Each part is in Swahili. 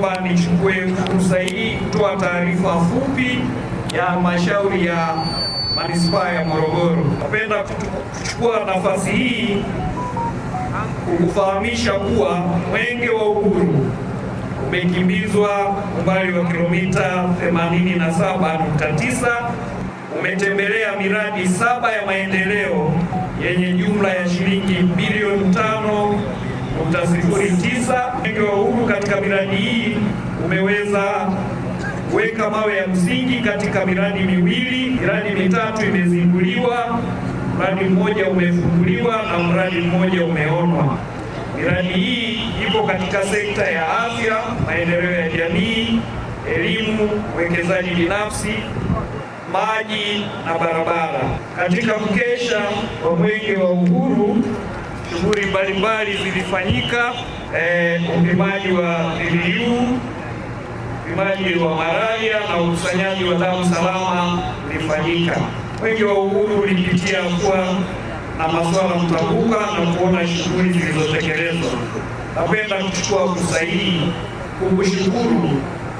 naomba nichukue fursa hii kutoa taarifa fupi ya halmashauri ya manispaa ya Morogoro. Napenda kuchukua nafasi hii kukufahamisha kuwa Mwenge wa Uhuru umekimbizwa umbali wa kilomita 87.9, umetembelea miradi 7 ya maendeleo yenye jumla ya shilingi bilioni 5.09. Mwenge wa Uhuru katika miradi hii umeweza kuweka mawe ya msingi katika miradi miwili, miradi mitatu imezinduliwa, mradi mmoja umefunguliwa na mradi mmoja umeonwa. Miradi hii ipo katika sekta ya afya, maendeleo ya jamii, elimu, uwekezaji binafsi, maji na barabara. Katika mkesha wa Mwenge wa Uhuru, shughuli mbalimbali zilifanyika, upimaji wa VVU, upimaji wa malaria na ukusanyaji wa damu salama ulifanyika. Mwenge wa Uhuru ulipitia kuwa na masuala mtambuka na kuona shughuli zilizotekelezwa. Napenda kuchukua fursa hii kukushukuru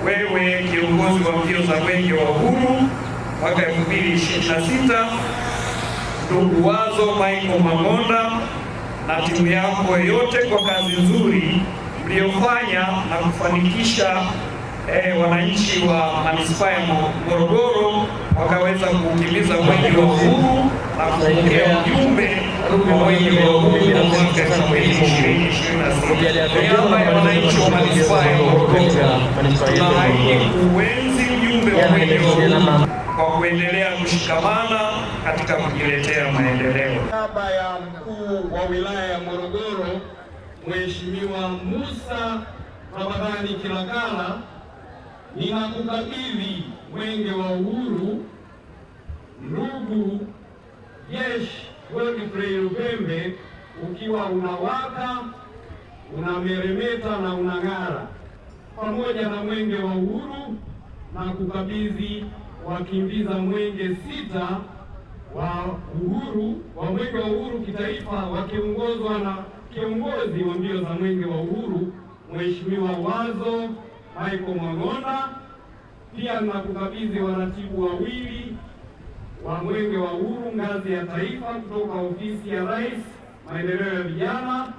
wewe kiongozi wa mbio za Mwenge wa Uhuru mwaka 2026, ndugu Wazo Michael Mang'onda na timu yako yote kwa kazi nzuri mliofanya na kufanikisha wananchi wa manispaa ya Morogoro wakaweza kukimbiza Mwenge wa Uhuru na kupokea ujumbe wa Mwenge wa Uhuru wa mwaka 2026. Kwa niaba ya wananchi wa manispaa ya Morogoro, tunaahidi kuenzi ujumbe wa Mwenge wa Uhuru kwa kuendelea kushikamana katika kujiletea maendeleo. Niaba ya mkuu wa wilaya ya Morogoro, Mheshimiwa Musa Ramadhani Kilakala, ninakukabidhi Mwenge wa Uhuru ndugu Jeshi Godfrey Lupembe, ukiwa unawaka, unameremeta na unang'ara, pamoja na Mwenge wa Uhuru na kukabidhi wakimbiza mwenge 6 wa uhuru wa Mwenge wa Uhuru kitaifa wakiongozwa na kiongozi wa mbio za Mwenge wa Uhuru Mheshimiwa Wazo Michael Mang'onda. Pia nakukabidhi waratibu wawili wa Mwenge wa Uhuru ngazi ya taifa kutoka ofisi ya Rais maendeleo ya vijana,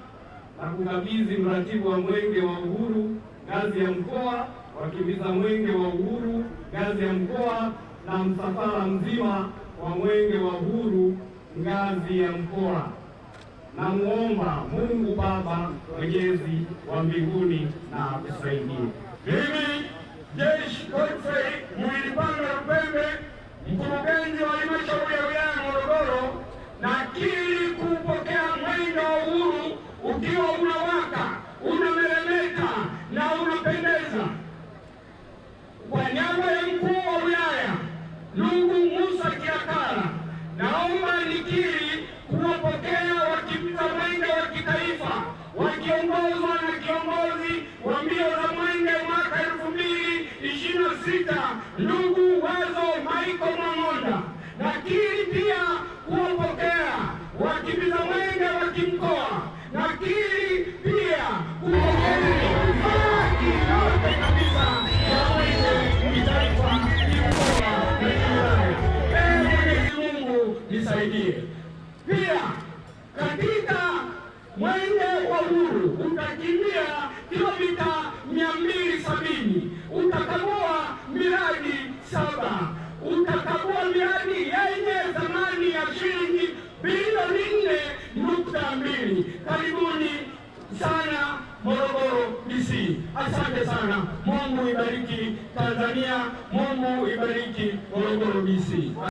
na kukabidhi mratibu wa Mwenge wa Uhuru ngazi ya mkoa, wakimbiza Mwenge wa Uhuru ngazi ya mkoa na msafara mzima wa Mwenge wa Uhuru ngazi ya mkoa. Namuomba Mungu Baba Mwenyezi wa mbinguni na akusaidie. Mimi Jeshi Godfrey Mwilipanga Lupembe, mkurugenzi wa halmashauri ya wilaya ya Morogoro, nakiri kupokea Mwenge wa Uhuru ukiwa unawaka, unameremeta na unapendeza. Kwa niaba ya mkuu wa wilaya ndugu Musa Kilakala, naomba nikiri kuwapokea wakimbiza mwenge wa kitaifa wakiongozwa na kiongozi wa mbio za mwenge mwaka 2026 ndugu Wazo Michael Mang'onda. Nakiri pia kuwapokea wakimbiza mwenge wa kimkoa. Nakiri pia kupokea haki yote kabisa ya mwenge kitaifa, kimkoa na wilaya. Mwenyezi Mungu nisaidie. Pia katika Mwenge wa Uhuru utakimbia kilomita 270, utakagua miradi 7, utakagua miradi yenye thamani ya shilingi bilioni 4.2. Karibuni sana Morogoro DC. Asante sana. Mungu ibariki Tanzania, Mungu ibariki Morogoro DC.